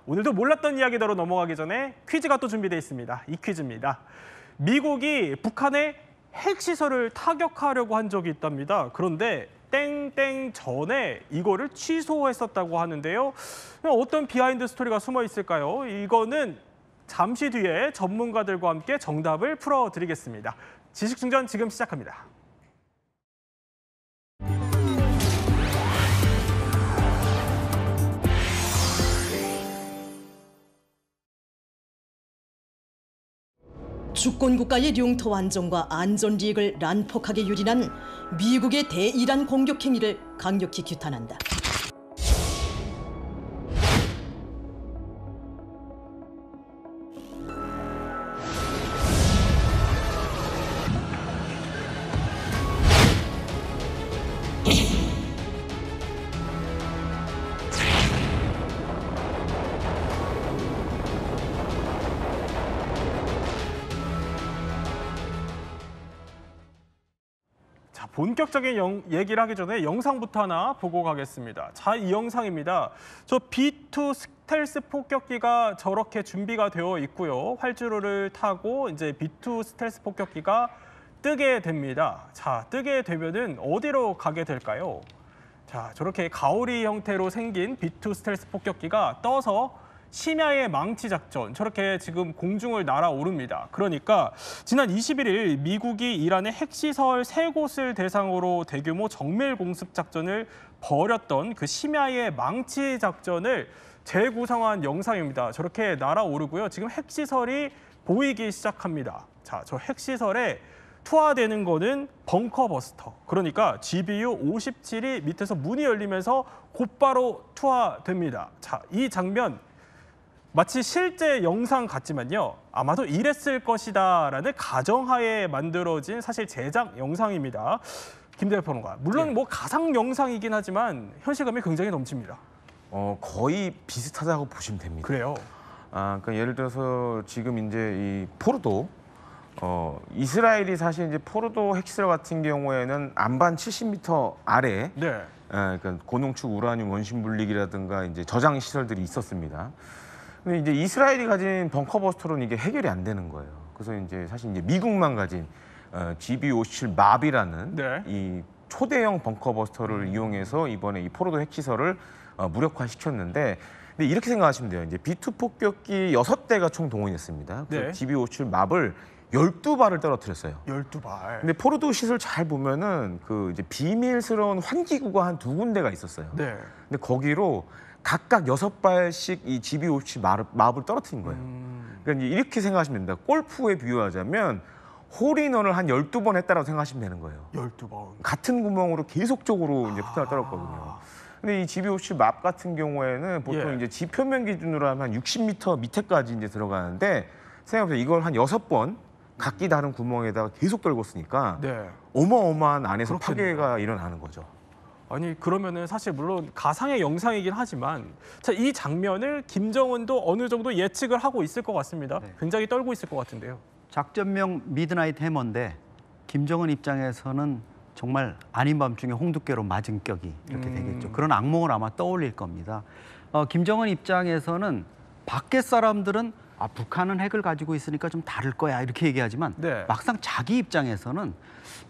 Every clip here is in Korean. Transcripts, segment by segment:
오늘도 몰랐던 이야기대로 넘어가기 전에 퀴즈가 또 준비되어 있습니다. 이 퀴즈입니다. 미국이 북한의 핵시설을 타격하려고 한 적이 있답니다. 그런데 땡땡 전에 이거를 취소했었다고 하는데요. 어떤 비하인드 스토리가 숨어 있을까요? 이거는 잠시 뒤에 전문가들과 함께 정답을 풀어드리겠습니다. 지식충전 지금 시작합니다. 주권국가의領土 안정과 안전利益을 난폭하게 유린한 미국의 대이란 공격 행위를 강력히 규탄한다. 본격적인 얘기를 하기 전에 영상부터 하나 보고 가겠습니다. 자, 이 영상입니다. 저 B2 스텔스 폭격기가 저렇게 준비가 되어 있고요. 활주로를 타고 이제 B2 스텔스 폭격기가 뜨게 됩니다. 자, 뜨게 되면은 어디로 가게 될까요? 자, 저렇게 가오리 형태로 생긴 B2 스텔스 폭격기가 떠서 심야의 망치 작전, 저렇게 지금 공중을 날아오릅니다. 그러니까 지난 21일 미국이 이란의 핵시설 3곳을 대상으로 대규모 정밀 공습 작전을 벌였던 그 심야의 망치 작전을 재구성한 영상입니다. 저렇게 날아오르고요. 지금 핵시설이 보이기 시작합니다. 자, 저 핵시설에 투하되는 거는 벙커버스터. 그러니까 GBU-57이 밑에서 문이 열리면서 곧바로 투하됩니다. 자, 이 장면 마치 실제 영상 같지만요. 아마도 이랬을 것이다라는 가정하에 만들어진 사실 제작 영상입니다. 김대엽 평론가. 물론 뭐 가상 영상이긴 하지만 현실감이 굉장히 넘칩니다. 거의 비슷하다고 보시면 됩니다. 그래요? 그러니까 예를 들어서 지금 이제 이 포르도, 이스라엘이 사실 이제 포르도 핵시설 같은 경우에는 안반 70m 아래, 그러니까 고농축 우라늄 원심 분리기라든가 이제 저장 시설들이 있었습니다. 근데 이제 이스라엘이 가진 벙커버스터로는 이게 해결이 안 되는 거예요. 그래서 이제 사실 이제 미국만 가진 GBU-57 마비라는 이 초대형 벙커버스터를 이용해서 이번에 이 포로도 핵시설을 무력화시켰는데, 근데 이렇게 생각하시면 돼요. 이제 B2 폭격기 6대가 총 동원했습니다. 그래서 GBU-57 맙을 12발을 떨어뜨렸어요. 12발. 근데 포르도 시설 잘 보면은 그 이제 비밀스러운 환기구가 한 2군데가 있었어요. 근데 거기로 각각 6발씩 이 GBU-57 맙을 떨어뜨린 거예요. 그러니까 이렇게 생각하시면 됩니다. 골프에 비유하자면 홀인원을 한 12번 했다라고 생각하시면 되는 거예요. 12번. 같은 구멍으로 계속적으로 이제 폭탄을 떨었거든요. 근데 이 GBU-57 맙 같은 경우에는 보통 이제 지표면 기준으로 하면 한 60m 밑에까지 이제 들어가는데, 생각해보세요. 이걸 한 6번 각기 다른 구멍에다가 계속 떨고 쓰니까 어마어마한 안에서 파괴가 일어나는 거죠. 아니, 그러면은 사실 물론 가상의 영상이긴 하지만 자, 이 장면을 김정은도 어느 정도 예측을 하고 있을 것 같습니다. 굉장히 떨고 있을 것 같은데요. 작전명 미드나잇 해머인데 김정은 입장에서는 정말 아닌 밤중에 홍두깨로 맞은 격이 이렇게 되겠죠. 그런 악몽을 아마 떠올릴 겁니다. 김정은 입장에서는 밖에 사람들은 북한은 핵을 가지고 있으니까 좀 다를 거야 이렇게 얘기하지만 막상 자기 입장에서는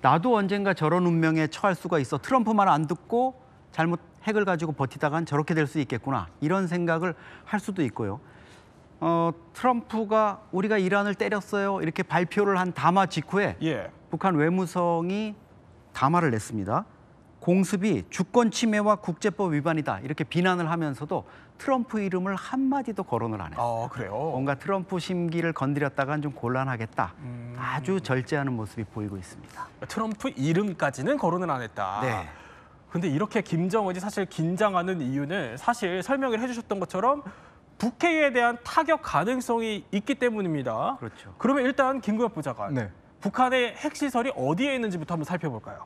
나도 언젠가 저런 운명에 처할 수가 있어. 트럼프 말 안 듣고 잘못 핵을 가지고 버티다간 저렇게 될 수 있겠구나. 이런 생각을 할 수도 있고요. 트럼프가 우리가 이란을 때렸어요. 이렇게 발표를 한 담화 직후에 북한 외무성이 담화를 냈습니다. 공습이 주권 침해와 국제법 위반이다. 이렇게 비난을 하면서도 트럼프 이름을 한마디도 거론을 안 했어요. 그래요? 뭔가 트럼프 심기를 건드렸다간 좀 곤란하겠다. 아주 절제하는 모습이 보이고 있습니다. 트럼프 이름까지는 거론을 안 했다. 근데 이렇게 김정은이 사실 긴장하는 이유는 사실 설명을 해주셨던 것처럼 북핵에 대한 타격 가능성이 있기 때문입니다. 그렇죠. 그러면 일단 김구엽 부장관, 북한의 핵시설이 어디에 있는지부터 한번 살펴볼까요?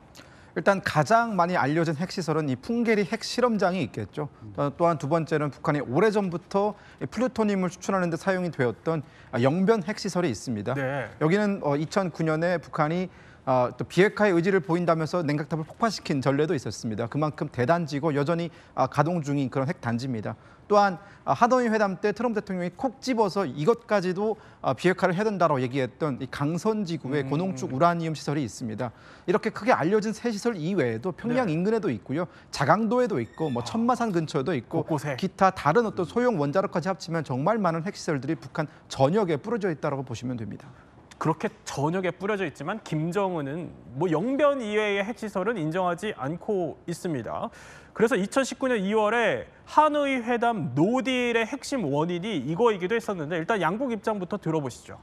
일단 가장 많이 알려진 핵시설은 이 풍계리 핵실험장이 있겠죠. 또한 두 번째는 북한이 오래전부터 플루토늄을 추출하는 데 사용이 되었던 영변 핵시설이 있습니다. 여기는 2009년에 북한이 또 비핵화의 의지를 보인다면서 냉각탑을 폭파시킨 전례도 있었습니다. 그만큼 대단지고 여전히 가동 중인 그런 핵단지입니다. 또한 하노이 회담 때 트럼프 대통령이 콕 집어서 이것까지도 비핵화를 해야 된다고 얘기했던 이 강선지구에 고농축 우라늄 시설이 있습니다. 이렇게 크게 알려진 새 시설 이외에도 평양 인근에도 있고요. 자강도에도 있고 뭐 천마산 근처에도 있고 곳곳에. 기타 다른 어떤 소형 원자로까지 합치면 정말 많은 핵시설들이 북한 전역에 뿌려져 있다고 보시면 됩니다. 그렇게 전역에 뿌려져 있지만 김정은은 뭐 영변 이외의 핵시설은 인정하지 않고 있습니다. 그래서 2019년 2월에 하노이 회담 노딜의 핵심 원인이 이거이기도 했었는데 일단 양국 입장부터 들어보시죠.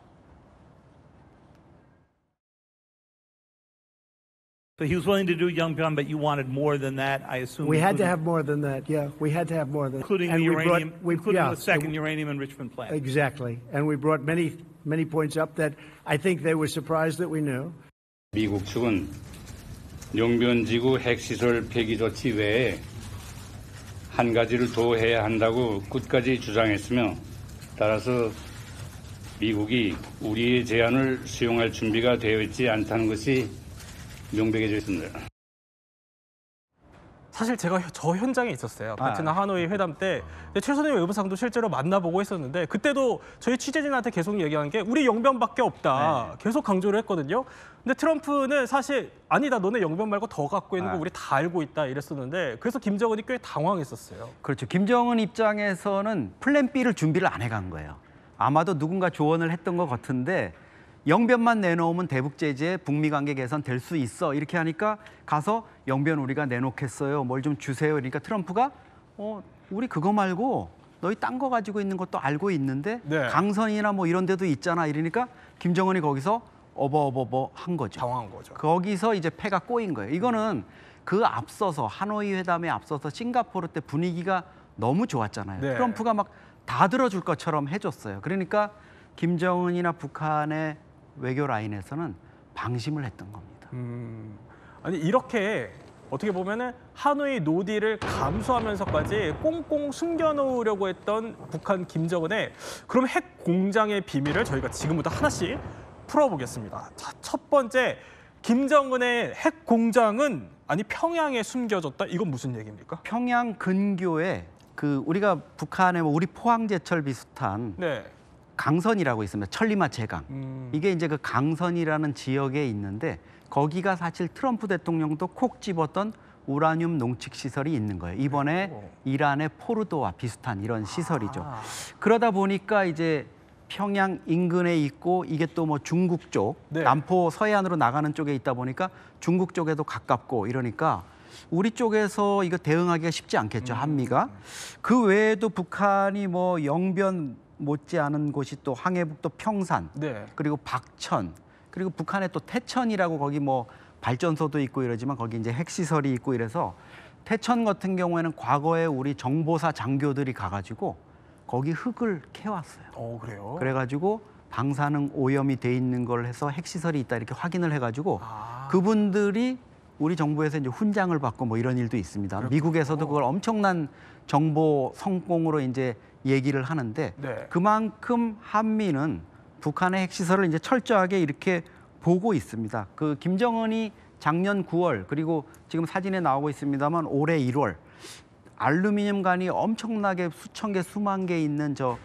So he was willing to do Yongbyon, but you wanted more than that, I assume. We had to have more than that. Yeah, we had to have more than including and the uranium, including yeah, the second uranium enrichment plant. Exactly, and we brought many points up that I think they were surprised that we knew. 미국 측은 영변지구 핵시설 폐기 조치 외에 한 가지를 더 해야 한다고 끝까지 주장했으며 따라서 미국이 우리의 제안을 수용할 준비가 되어 있지 않다는 것이 명백해져 있습니다. 사실 제가 저 현장에 있었어요. 베트남 하노이 회담 때 최선희 외무상도 실제로 만나보고 했었는데 그때도 저희 취재진한테 계속 얘기한 게 우리 영변밖에 없다. 계속 강조를 했거든요. 근데 트럼프는 사실 아니다. 너네 영변 말고 더 갖고 있는 거 우리 다 알고 있다 이랬었는데 그래서 김정은이 꽤 당황했었어요. 그렇죠. 김정은 입장에서는 플랜 B를 준비를 안 해간 거예요. 아마도 누군가 조언을 했던 것 같은데 영변만 내놓으면 대북 제재, 북미 관계 개선 될 수 있어. 이렇게 하니까 가서 영변 우리가 내놓겠어요. 뭘 좀 주세요. 그러니까 트럼프가 우리 그거 말고 너희 딴 거 가지고 있는 것도 알고 있는데 강선이나 뭐 이런 데도 있잖아. 이러니까 김정은이 거기서 어버어버 한 거죠. 당황한 거죠. 거기서 이제 패가 꼬인 거예요. 이거는 그 앞서서 하노이 회담에 앞서서 싱가포르 때 분위기가 너무 좋았잖아요. 트럼프가 막 다 들어줄 것처럼 해줬어요. 그러니까 김정은이나 북한의 외교 라인에서는 방심을 했던 겁니다. 아니 이렇게 어떻게 보면은 하노이 노딜을 감수하면서까지 꽁꽁 숨겨놓으려고 했던 북한 김정은의 그럼 핵 공장의 비밀을 저희가 지금부터 하나씩 풀어보겠습니다. 자, 첫 번째 김정은의 핵 공장은 평양에 숨겨졌다. 이건 무슨 얘기입니까? 평양 근교에 우리가 북한의 우리 포항제철 비슷한 강선이라고 있습니다. 천리마 제강. 이게 이제 그 강선이라는 지역에 있는데 거기가 사실 트럼프 대통령도 콕 집었던 우라늄 농축 시설이 있는 거예요. 이번에 이란의 포르도와 비슷한 이런 시설이죠. 그러다 보니까 이제 평양 인근에 있고 이게 또 뭐 중국 쪽, 남포 서해안으로 나가는 쪽에 있다 보니까 중국 쪽에도 가깝고 이러니까 우리 쪽에서 이거 대응하기가 쉽지 않겠죠, 한미가. 그 외에도 북한이 뭐 영변 못지않은 곳이 또 항해북도 평산, 그리고 박천, 그리고 북한에 또 태천이라고 거기 뭐 발전소도 있고 이러지만 거기 이제 핵시설이 있고 이래서 태천 같은 경우에는 과거에 우리 정보사 장교들이 가가지고 거기 흙을 캐왔어요. 그래요? 그래가지고 방사능 오염이 돼 있는 걸 해서 핵시설이 있다 이렇게 확인을 해가지고 그분들이 우리 정부에서 이제 훈장을 받고 뭐 이런 일도 있습니다. 그렇군요. 미국에서도 그걸 엄청난 정보 성공으로 이제 얘기를 하는데 그만큼 한미는 북한의 핵시설을 이제 철저하게 이렇게 보고 있습니다. 그 김정은이 작년 9월 그리고 지금 사진에 나오고 있습니다만 올해 1월 알루미늄관이 엄청나게 수천 개, 수만 개 있는 저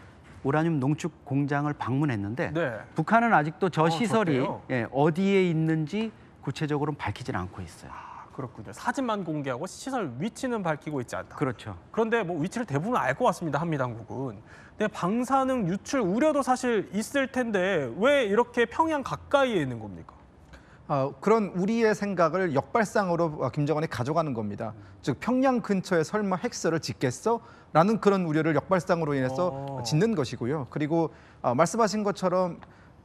우라늄 농축 공장을 방문했는데 북한은 아직도 저 시설이 어디에 있는지 구체적으로는 밝히지는 않고 있어요. 그렇군요. 사진만 공개하고 시설 위치는 밝히고 있지 않다. 그렇죠. 그런데 뭐 위치를 대부분 알 것 같습니다. 한미 당국은. 근데 방사능 유출 우려도 사실 있을 텐데 왜 이렇게 평양 가까이에 있는 겁니까? 그런 우리의 생각을 역발상으로 김정은이 가져가는 겁니다. 즉 평양 근처에 설마 핵시설을 짓겠어? 라는 그런 우려를 역발상으로 인해서 짓는 것이고요. 그리고 말씀하신 것처럼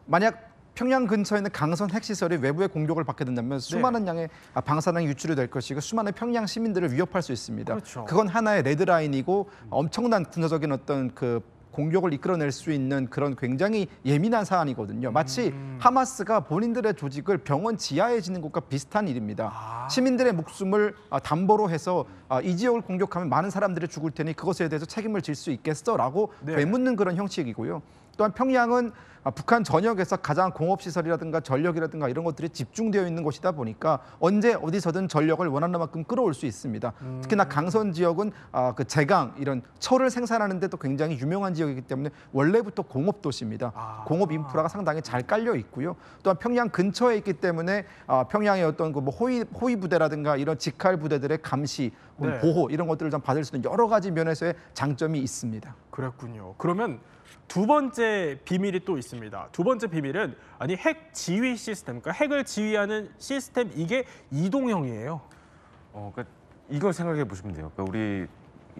만약 평양 근처에 있는 강선 핵시설이 외부의 공격을 받게 된다면 수많은 양의 방사능이 유출이 될 것이고 수많은 평양 시민들을 위협할 수 있습니다. 그건 하나의 레드라인이고 엄청난 군사적인 어떤 그 공격을 이끌어낼 수 있는 그런 굉장히 예민한 사안이거든요. 마치 하마스가 본인들의 조직을 병원 지하에 짓는 것과 비슷한 일입니다. 시민들의 목숨을 담보로 해서 이 지역을 공격하면 많은 사람들이 죽을 테니 그것에 대해서 책임을 질 수 있겠어? 라고 되묻는 그런 형식이고요. 또한 평양은 북한 전역에서 가장 공업시설이라든가 전력이라든가 이런 것들이 집중되어 있는 곳이다 보니까 언제 어디서든 전력을 원하는 만큼 끌어올 수 있습니다. 특히나 강선 지역은 그 제강 이런 철을 생산하는 데도 굉장히 유명한 지역이기 때문에 원래부터 공업 도시입니다. 공업 인프라가 상당히 잘 깔려 있고요. 또한 평양 근처에 있기 때문에 평양의 어떤 그 뭐 호위 부대라든가 이런 직할 부대들의 감시, 네. 보호 이런 것들을 좀 받을 수 있는 여러 가지 면에서의 장점이 있습니다. 그렇군요. 그러면 두 번째 비밀이 또 있습니다. 두 번째 비밀은 핵 지휘 시스템, 그러니까 핵을 지휘하는 시스템 이게 이동형이에요. 그러니까 이걸 생각해 보시면 돼요. 그러니까 우리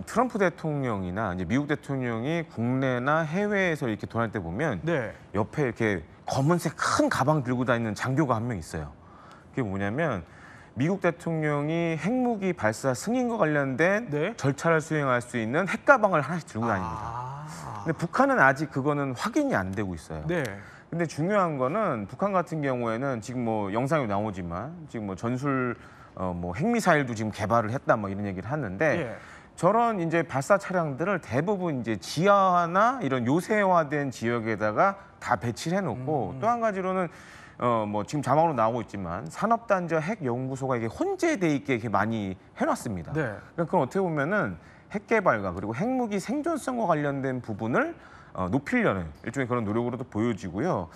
트럼프 대통령이나 이제 미국 대통령이 국내나 해외에서 이렇게 돌아다닐 때 보면 네. 옆에 이렇게 검은색 큰 가방 들고 다니는 장교가 한 명 있어요. 그게 뭐냐면 미국 대통령이 핵무기 발사 승인과 관련된 네. 절차를 수행할 수 있는 핵가방을 하나씩 들고 다닙니다. 근데 북한은 아직 그거는 확인이 안 되고 있어요. 네. 근데 중요한 거는 북한 같은 경우에는 지금 뭐 영상이 나오지만 지금 뭐 전술 뭐 핵미사일도 지금 개발을 했다 뭐 이런 얘기를 하는데 예. 저런 이제 발사 차량들을 대부분 이제 지하나 이런 요새화된 지역에다가 다 배치를 해놓고 또 한 가지로는 뭐 지금 자막으로 나오고 있지만 산업단지와 핵연구소가 이게 혼재돼 있게 이렇게 많이 해놨습니다. 네. 그러니까 그건 어떻게 보면은 핵 개발과 그리고 핵무기 생존성과 관련된 부분을 높이려는 일종의 그런 노력으로도 보여지고요.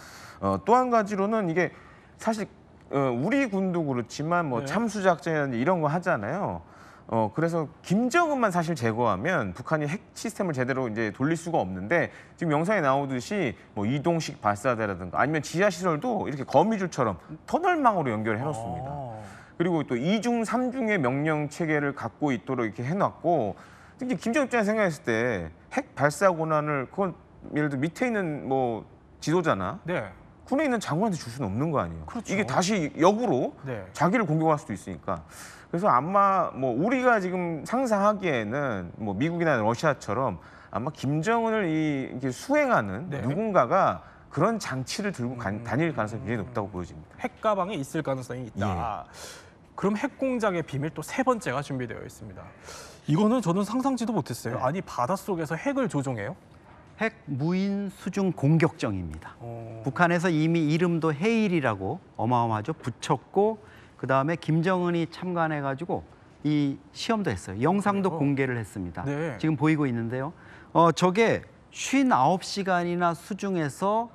또 한 가지로는 이게 사실 우리 군도 그렇지만 뭐 네. 참수작전이라든지 이런 거 하잖아요. 그래서 김정은만 사실 제거하면 북한이 핵 시스템을 제대로 이제 돌릴 수가 없는데 지금 영상에 나오듯이 뭐 이동식 발사대라든가 아니면 지하 시설도 이렇게 거미줄처럼 터널망으로 연결해 놓습니다. 그리고 또 2중, 3중의 명령 체계를 갖고 있도록 이렇게 해놨고 특히 김정은 입장에서 생각했을 때 핵 발사 권한을 그건 예를 들어 밑에 있는 뭐 지도자나 네. 군에 있는 장관한테 줄 수는 없는 거 아니에요. 그렇죠. 이게 다시 역으로 네. 자기를 공격할 수도 있으니까. 그래서 아마 뭐 우리가 지금 상상하기에는 뭐 미국이나 러시아처럼 아마 김정은을 이렇게 수행하는 네. 누군가가 그런 장치를 들고 다닐 가능성이 굉장히 높다고 보여집니다. 핵 가방에 있을 가능성이 있다. 그럼 핵 공작의 비밀 또 세 번째가 준비되어 있습니다. 이거는 저는 상상지도 못했어요. 네. 아니 바닷속에서 핵을 조종해요? 핵 무인 수중 공격정입니다. 북한에서 이미 이름도 해일이라고 어마어마하죠. 붙였고 그다음에 김정은이 참관해가지고 이 시험도 했어요. 영상도 공개를 했습니다. 네. 지금 보이고 있는데요. 저게 59시간이나 수중에서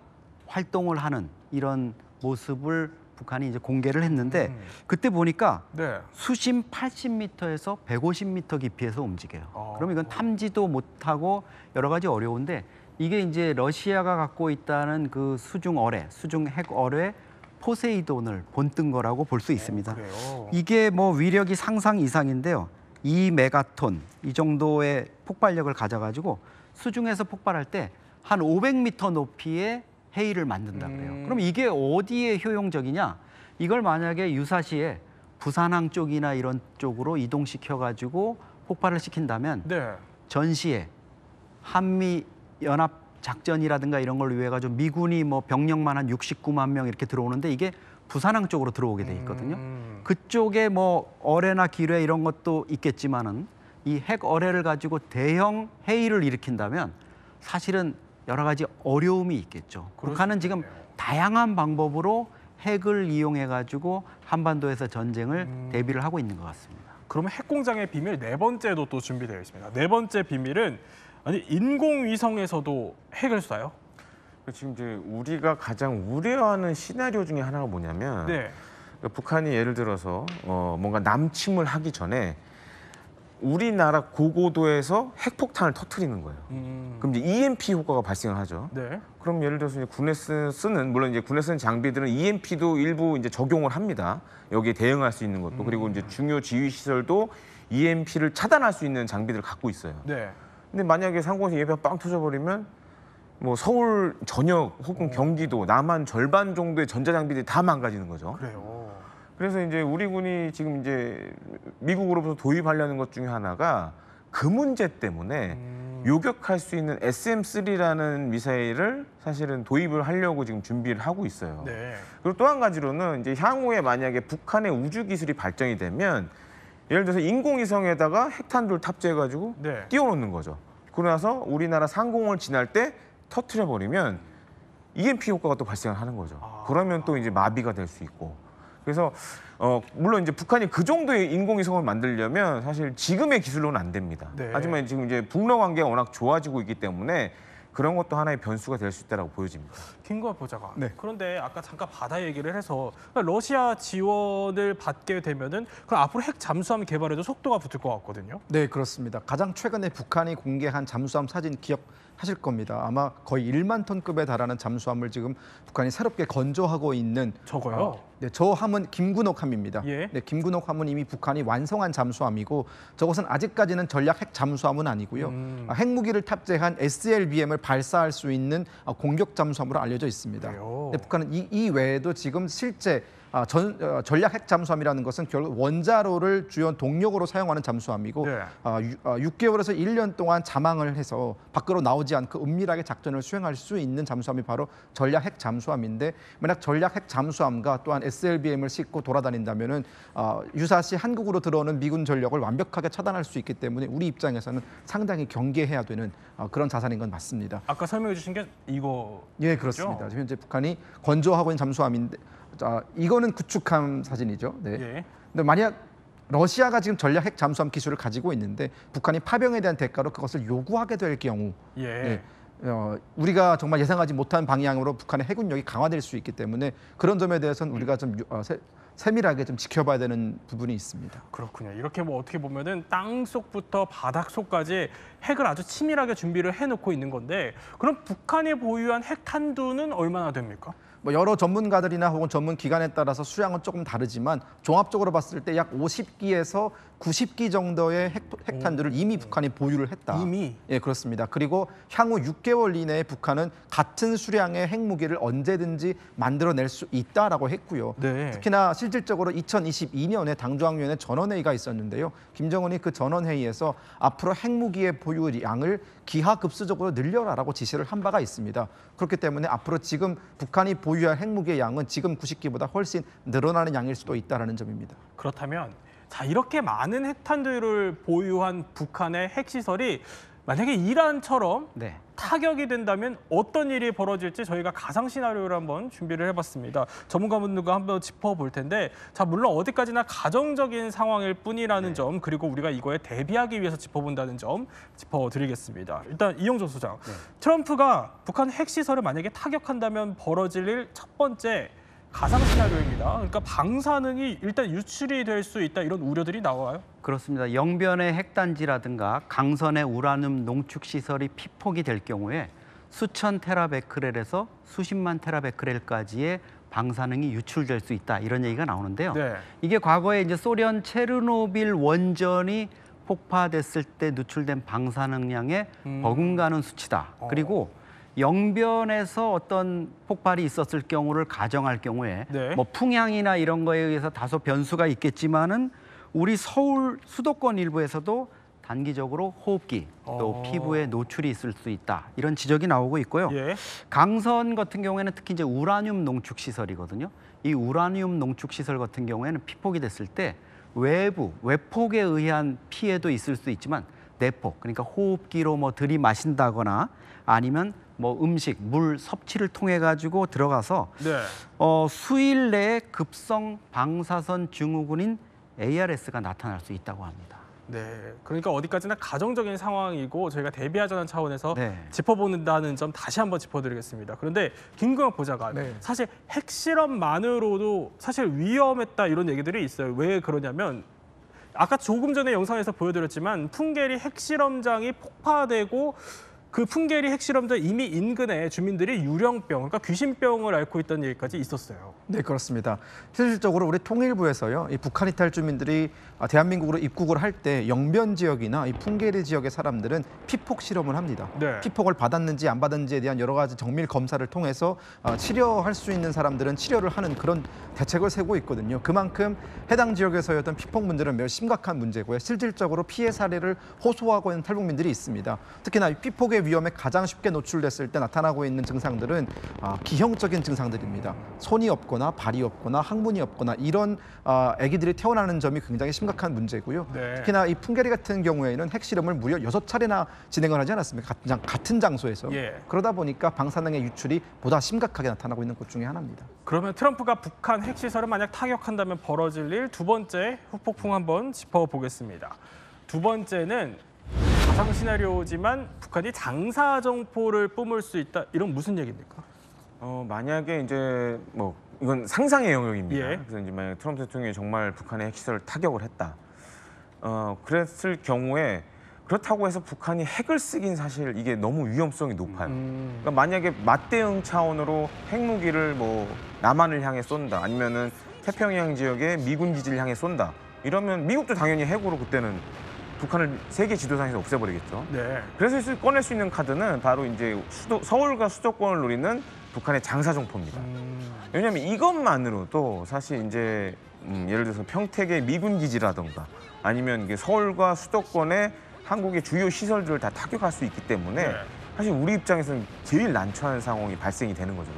활동을 하는 이런 모습을 북한이 이제 공개를 했는데 그때 보니까 네. 수심 80m에서 150m 깊이에서 움직여요. 그럼 이건 탐지도 못하고 여러 가지 어려운데 이게 이제 러시아가 갖고 있다는 그 수중 어뢰, 수중 핵 어뢰 포세이돈을 본뜬 거라고 볼 수 있습니다. 그래요? 이게 뭐 위력이 상상 이상인데요. 2메가톤 이 정도의 폭발력을 가져가지고 수중에서 폭발할 때 한 500m 높이의 해일을 만든다 그래요. 그럼 이게 어디에 효용적이냐? 이걸 만약에 유사시에 부산항 쪽이나 이런 쪽으로 이동시켜가지고 폭발을 시킨다면 네. 전시에 한미 연합 작전이라든가 이런 걸 위해 가지고 미군이 뭐 병력만 한 69만 명 이렇게 들어오는데 이게 부산항 쪽으로 들어오게 돼 있거든요. 그쪽에 뭐 어뢰나 기뢰 이런 것도 있겠지만은 이 핵 어뢰를 가지고 대형 해일을 일으킨다면 사실은 여러 가지 어려움이 있겠죠. 북한은 지금 다양한 방법으로 핵을 이용해 가지고 한반도에서 전쟁을 대비를 하고 있는 것 같습니다. 그러면 핵 공장의 비밀 네 번째도 또 준비되어 있습니다. 네 번째 비밀은 인공위성에서도 핵을 쏴요? 지금 이제 우리가 가장 우려하는 시나리오 중에 하나가 뭐냐면 네. 그러니까 북한이 예를 들어서 뭔가 남침을 하기 전에 우리나라 고고도에서 핵폭탄을 터뜨리는 거예요. 그럼 이제 EMP 효과가 발생을 하죠. 네. 그럼 예를 들어서 이제 군에 쓰는 물론 이제 군에 쓰는 장비들은 EMP도 일부 이제 적용을 합니다. 여기에 대응할 수 있는 것도 그리고 이제 중요 지휘 시설도 EMP를 차단할 수 있는 장비들을 갖고 있어요. 네. 근데 만약에 상공에서 EMP가 빵 터져버리면 뭐 서울 전역 혹은 경기도 남한 절반 정도의 전자장비들이 다 망가지는 거죠. 그래요. 그래서 이제 우리 군이 지금 이제 미국으로부터 도입하려는 것 중에 하나가 그 문제 때문에 요격할 수 있는 SM-3라는 미사일을 사실은 도입을 하려고 지금 준비를 하고 있어요. 네. 그리고 또 한 가지로는 이제 향후에 만약에 북한의 우주 기술이 발전이 되면 예를 들어서 인공위성에다가 핵탄두를 탑재해가지고 네. 띄워놓는 거죠. 그러고 나서 우리나라 상공을 지날 때 터트려 버리면 EMP 효과가 또 발생을 하는 거죠. 그러면 또 이제 마비가 될 수 있고. 그래서 물론 이제 북한이 그 정도의 인공위성을 만들려면 사실 지금의 기술로는 안 됩니다. 네. 하지만 지금 이제 북러 관계가 워낙 좋아지고 있기 때문에 그런 것도 하나의 변수가 될 수 있다고 보여집니다. 김구환 보좌관. 네. 그런데 아까 잠깐 바다 얘기를 해서 그러니까 러시아 지원을 받게 되면은 그럼 앞으로 핵 잠수함 개발에도 속도가 붙을 것 같거든요. 네, 그렇습니다. 가장 최근에 북한이 공개한 잠수함 사진 기억하실 겁니다. 아마 거의 1만 톤급에 달하는 잠수함을 지금 북한이 새롭게 건조하고 있는 저거요? 네, 저 함은 김군옥 함입니다. 예. 네, 김군옥 함은 이미 북한이 완성한 잠수함이고 저것은 아직까지는 전략 핵 잠수함은 아니고요. 핵무기를 탑재한 SLBM을 발사할 수 있는 공격 잠수함으로 알려져 있습니다. 그래요? 네, 북한은 이 외에도 지금 실제 전략 핵 잠수함이라는 것은 결국 원자로를 주요 동력으로 사용하는 잠수함이고 네. 6개월에서 1년 동안 자망을 해서 밖으로 나오지 않고 은밀하게 작전을 수행할 수 있는 잠수함이 바로 전략 핵 잠수함인데 만약 전략 핵 잠수함과 또한 SLBM을 싣고 돌아다닌다면은 유사시 한국으로 들어오는 미군 전력을 완벽하게 차단할 수 있기 때문에 우리 입장에서는 상당히 경계해야 되는 그런 자산인 건 맞습니다. 아까 설명해 주신 게 이거. 예, 그렇습니다. 현재 북한이 건조하고 있는 잠수함인데 이거는 구축함 사진이죠. 네. 예. 근데 만약 러시아가 지금 전략 핵 잠수함 기술을 가지고 있는데 북한이 파병에 대한 대가로 그것을 요구하게 될 경우 예. 우리가 정말 예상하지 못한 방향으로 북한의 해군력이 강화될 수 있기 때문에 그런 점에 대해서는 우리가 좀 세밀하게 좀 지켜봐야 되는 부분이 있습니다. 그렇군요. 이렇게 뭐 어떻게 보면은 땅 속부터 바닥 속까지 핵을 아주 치밀하게 준비를 해놓고 있는 건데 그럼 북한이 보유한 핵 탄두는 얼마나 됩니까? 뭐 여러 전문가들이나 혹은 전문 기관에 따라서 수량은 조금 다르지만 종합적으로 봤을 때 약 50기에서 90기 정도의 핵탄두를 이미 북한이 보유를 했다. 이미? 예, 그렇습니다. 그리고 향후 6개월 이내에 북한은 같은 수량의 핵무기를 언제든지 만들어낼 수 있다라고 했고요. 네. 특히나 실질적으로 2022년에 당중앙위원회 전원회의가 있었는데요. 김정은이 그 전원회의에서 앞으로 핵무기의 보유량을 기하급수적으로 늘려라라고 지시를 한 바가 있습니다. 그렇기 때문에 앞으로 지금 북한이 보유할 핵무기의 양은 지금 90기보다 훨씬 늘어나는 양일 수도 있다는 점입니다. 그렇다면 자 이렇게 많은 핵탄두를 보유한 북한의 핵시설이 만약에 이란처럼 네. 타격이 된다면 어떤 일이 벌어질지 저희가 가상 시나리오를 한번 준비를 해봤습니다. 전문가분들과 한번 짚어볼 텐데 자 물론 어디까지나 가정적인 상황일 뿐이라는 점 그리고 우리가 이거에 대비하기 위해서 짚어본다는 점 짚어드리겠습니다. 일단 이영조 소장, 트럼프가 북한 핵시설을 만약에 타격한다면 벌어질 일 첫 번째 가상 시나리오입니다. 그러니까 방사능이 일단 유출이 될 수 있다 이런 우려들이 나와요. 그렇습니다. 영변의 핵단지라든가 강선의 우라늄 농축 시설이 피폭이 될 경우에 수천 테라베크렐에서 수십만 테라베크렐까지의 방사능이 유출될 수 있다 이런 얘기가 나오는데요. 네. 이게 과거에 이제 소련 체르노빌 원전이 폭파됐을 때 누출된 방사능량의 버금가는 수치다. 그리고 영변에서 어떤 폭발이 있었을 경우를 가정할 경우에 네. 뭐 풍향이나 이런 거에 의해서 다소 변수가 있겠지만은 우리 서울 수도권 일부에서도 단기적으로 호흡기 또 피부에 노출이 있을 수 있다 이런 지적이 나오고 있고요. 예. 강선 같은 경우에는 특히 이제 우라늄 농축 시설이거든요. 이 우라늄 농축 시설 같은 경우에는 피폭이 됐을 때 외폭에 의한 피해도 있을 수 있지만 내폭 그러니까 호흡기로 뭐 들이마신다거나 아니면 뭐 음식, 물 섭취를 통해 가지고 들어가서 네. 수일 내에 급성 방사선 증후군인 ARS가 나타날 수 있다고 합니다. 네, 그러니까 어디까지나 가정적인 상황이고 저희가 대비하자는 차원에서 네. 짚어본다는 점 다시 한번 짚어드리겠습니다. 그런데 김구영 보좌관, 사실 핵실험만으로도 사실 위험했다 이런 얘기들이 있어요. 왜 그러냐면 아까 조금 전에 영상에서 보여드렸지만 풍계리 핵실험장이 폭파되고 그 풍계리 핵실험장 이미 인근에 주민들이 유령병, 그러니까 귀신병을 앓고 있다는 얘기까지 있었어요. 네, 그렇습니다. 실질적으로 우리 통일부에서요, 이 북한 이탈 주민들이 대한민국으로 입국을 할 때 영변 지역이나 이 풍계리 지역의 사람들은 피폭 실험을 합니다. 네. 피폭을 받았는지 안 받았는지에 대한 여러 가지 정밀 검사를 통해서 치료할 수 있는 사람들은 치료를 하는 그런 대책을 세우고 있거든요. 그만큼 해당 지역에서의 어떤 피폭 문제는 매우 심각한 문제고요. 실질적으로 피해 사례를 호소하고 있는 탈북민들이 있습니다. 특히나 이 피폭의 위험에 가장 쉽게 노출됐을 때 나타나고 있는 증상들은 기형적인 증상들입니다. 손이 없거나 발이 없거나 항문이 없거나 이런 아기들이 태어나는 점이 굉장히 심각한 문제고요. 네. 특히나 이 풍계리 같은 경우에는 핵실험을 무려 6차례나 진행을 하지 않았습니까? 같은 장소에서. 예. 그러다 보니까 방사능의 유출이 보다 심각하게 나타나고 있는 것 중에 하나입니다. 그러면 트럼프가 북한 핵시설을 만약 타격한다면 벌어질 일 두 번째 후폭풍 한번 짚어보겠습니다. 두 번째는 가상 시나리오지만 북한이 장사정포를 뿜을 수 있다. 이런 무슨 얘기입니까? 만약에 이제 뭐 이건 상상의 영역입니다. 예. 그래서 이제 만약 트럼프 대통령이 정말 북한의 핵시설을 타격을 했다. 그랬을 경우에 그렇다고 해서 북한이 핵을 쓰긴 사실 이게 너무 위험성이 높아요. 그러니까 만약에 맞대응 차원으로 핵무기를 뭐 남한을 향해 쏜다, 아니면은 태평양 지역의 미군 기지를 향해 쏜다. 이러면 미국도 당연히 핵으로 그때는 북한을 세계 지도상에서 없애버리겠죠. 네. 그래서 꺼낼 수 있는 카드는 바로 이제 서울과 수도권을 노리는 북한의 장사정포입니다. 왜냐하면 이것만으로도 사실 이제 예를 들어서 평택의 미군 기지라던가 아니면 이게 서울과 수도권의 한국의 주요 시설들을 다 타격할 수 있기 때문에 네. 사실 우리 입장에서는 제일 난처한 상황이 발생이 되는 거죠.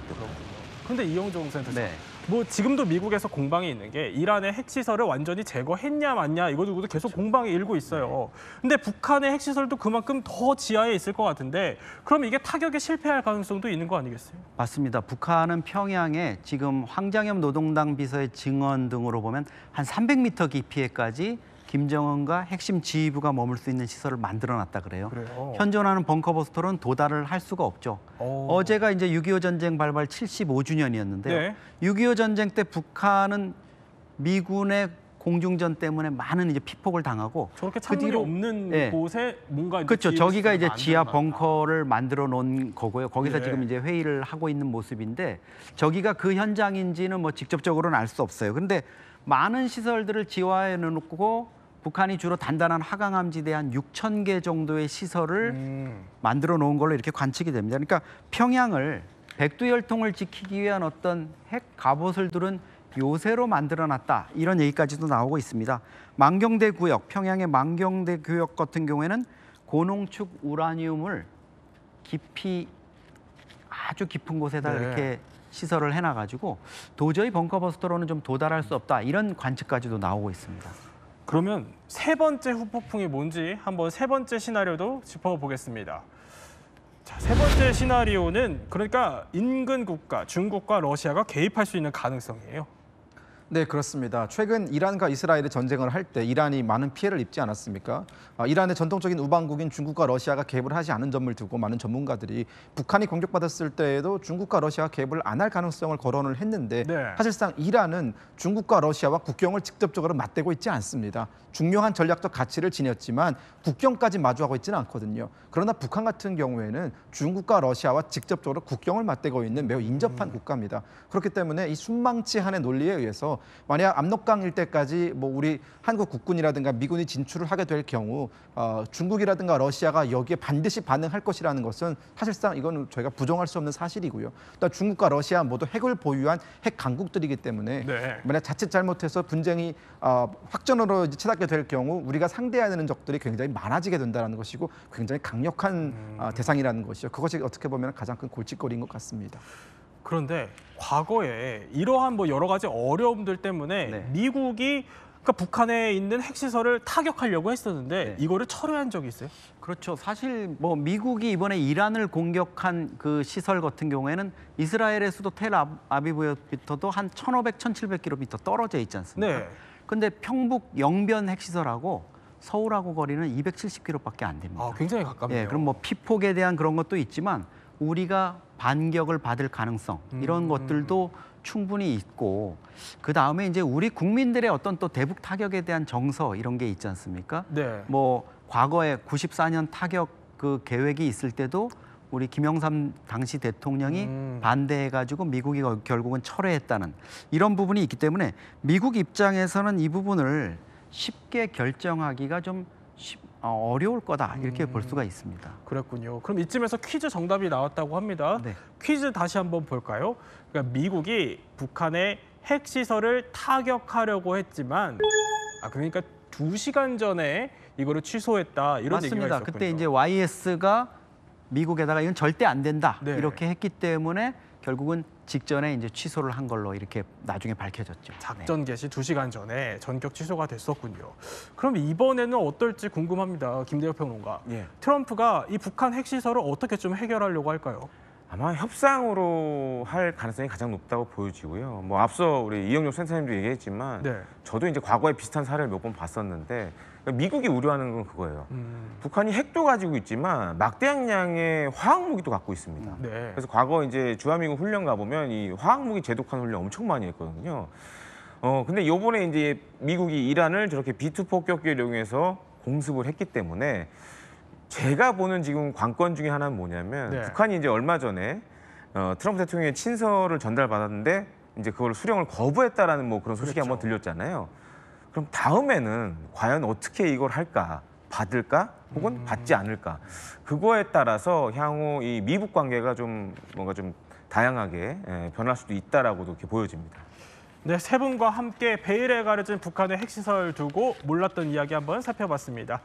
그런데 이영종 센터장, 네. 뭐 지금도 미국에서 공방이 있는 게 이란의 핵시설을 완전히 제거했냐 맞냐 이거 두고도 계속 공방이 일고 있어요. 근데 북한의 핵시설도 그만큼 더 지하에 있을 것 같은데 그럼 이게 타격에 실패할 가능성도 있는 거 아니겠어요? 맞습니다. 북한은 평양에 지금 황장엽 노동당 비서의 증언 등으로 보면 한 300m 깊이에까지 김정은과 핵심 지휘부가 머물 수 있는 시설을 만들어놨다 그래요. 그래요? 현존하는 벙커버스터로는 도달을 할 수가 없죠. 어제가 이제 6.25 전쟁 발발 75주년이었는데요. 네. 6.25 전쟁 때 북한은 미군의 공중전 때문에 많은 이제 피폭을 당하고 저렇게 창문이 없는 예. 곳에 뭔가 이제 그렇죠. 저기가 이제 지하 만들어놨다. 벙커를 만들어 놓은 거고요. 거기서 네. 지금 이제 회의를 하고 있는 모습인데 저기가 그 현장인지는 뭐 직접적으로는 알 수 없어요. 그런데 많은 시설들을 지하에 놓고 북한이 주로 단단한 하강함지대 한 6,000개 정도의 시설을 만들어 놓은 걸로 이렇게 관측이 됩니다. 그러니까 평양을 백두혈통을 지키기 위한 어떤 핵 갑옷을 두른 요새로 만들어놨다 이런 얘기까지도 나오고 있습니다. 만경대 구역, 평양의 만경대 구역 같은 경우에는 고농축 우라늄을 깊이 아주 깊은 곳에다 네. 이렇게 시설을 해놔가지고 도저히 벙커버스터로는 좀 도달할 수 없다 이런 관측까지도 나오고 있습니다. 그러면 세 번째 후폭풍이 뭔지 한번 세 번째 시나리오도 짚어보겠습니다. 자, 세 번째 시나리오는 그러니까 인근 국가, 중국과 러시아가 개입할 수 있는 가능성이에요. 네, 그렇습니다. 최근 이란과 이스라엘이 전쟁을 할 때 이란이 많은 피해를 입지 않았습니까? 이란의 전통적인 우방국인 중국과 러시아가 개입을 하지 않은 점을 두고 많은 전문가들이 북한이 공격받았을 때에도 중국과 러시아가 개입을 안 할 가능성을 거론을 했는데 네. 사실상 이란은 중국과 러시아와 국경을 직접적으로 맞대고 있지 않습니다. 중요한 전략적 가치를 지녔지만 국경까지 마주하고 있지는 않거든요. 그러나 북한 같은 경우에는 중국과 러시아와 직접적으로 국경을 맞대고 있는 매우 인접한 국가입니다. 그렇기 때문에 이 순망치한의 논리에 의해서 만약 압록강 일대까지 뭐 우리 한국 국군이라든가 미군이 진출을 하게 될 경우 중국이라든가 러시아가 여기에 반드시 반응할 것이라는 것은 사실상 이거는 저희가 부정할 수 없는 사실이고요. 또 중국과 러시아 모두 핵을 보유한 핵 강국들이기 때문에 네. 만약 자칫 잘못해서 분쟁이 확전으로 이제 치닫게 될 경우 우리가 상대해야 되는 적들이 굉장히 많아지게 된다는 것이고 굉장히 강력한 대상이라는 것이죠. 그것이 어떻게 보면 가장 큰 골칫거리인 것 같습니다. 그런데 과거에 이러한 뭐 여러 가지 어려움들 때문에 네. 미국이 그러니까 북한에 있는 핵시설을 타격하려고 했었는데 네. 이거를 철회한 적이 있어요? 그렇죠. 사실 뭐 미국이 이번에 이란을 공격한 그 시설 같은 경우에는 이스라엘의 수도 텔아비브부터도 한 1,500, 1,700km 떨어져 있지 않습니까? 네. 근데 평북 영변 핵시설하고 서울하고 거리는 270km밖에 안 됩니다. 아, 굉장히 가깝네요. 예, 그럼 뭐 피폭에 대한 그런 것도 있지만 우리가 반격을 받을 가능성 이런 것들도 충분히 있고 그 다음에 이제 우리 국민들의 어떤 또 대북 타격에 대한 정서 이런 게 있지 않습니까? 네. 뭐 과거에 94년 타격 그 계획이 있을 때도 우리 김영삼 당시 대통령이 반대해가지고 미국이 결국은 철회했다는 이런 부분이 있기 때문에 미국 입장에서는 이 부분을 쉽게 결정하기가 좀 어려울 거다 이렇게 볼 수가 있습니다. 그렇군요. 그럼 이쯤에서 퀴즈 정답이 나왔다고 합니다. 네. 퀴즈 다시 한번 볼까요? 그러니까 미국이 북한의 핵시설을 타격하려고 했지만 그러니까 2시간 전에 이거를 취소했다 이런 얘기가 맞습니다. 있었군요. 그때 이제 YS가 미국에다가 이건 절대 안 된다 네. 이렇게 했기 때문에 결국은 직전에 이제 취소를 한 걸로 이렇게 나중에 밝혀졌죠. 작전 개시 2시간 전에 전격 취소가 됐었군요. 그럼 이번에는 어떨지 궁금합니다. 김대엽 평론가. 예. 트럼프가 이 북한 핵시설을 어떻게 좀 해결하려고 할까요? 아마 협상으로 할 가능성이 가장 높다고 보여지고요. 뭐 앞서 우리 이영록 센터님도 얘기했지만 네. 저도 이제 과거에 비슷한 사례를 몇 번 봤었는데 미국이 우려하는 건 그거예요. 북한이 핵도 가지고 있지만 막대한 양의 화학 무기도 갖고 있습니다. 네. 그래서 과거 이제 주한미군 훈련 가보면 이 화학 무기 제독한 훈련 엄청 많이 했거든요. 근데 요번에 이제 미국이 이란을 저렇게 B2 폭격기를 이용해서 공습을 했기 때문에 제가 보는 지금 관건 중에 하나는 뭐냐면 네. 북한이 이제 얼마 전에 트럼프 대통령의 친서를 전달받았는데 이제 그걸 수령을 거부했다라는 뭐 그런 소식이 그렇죠. 한번 들렸잖아요. 그럼 다음에는 과연 어떻게 이걸 할까? 받을까? 혹은 받지 않을까? 그거에 따라서 향후 이 미북 관계가 좀 뭔가 좀 다양하게 변할 수도 있다라고도 이렇게 보여집니다. 네, 세 분과 함께 베일에 가려진 북한의 핵시설 두고 몰랐던 이야기 한번 살펴봤습니다.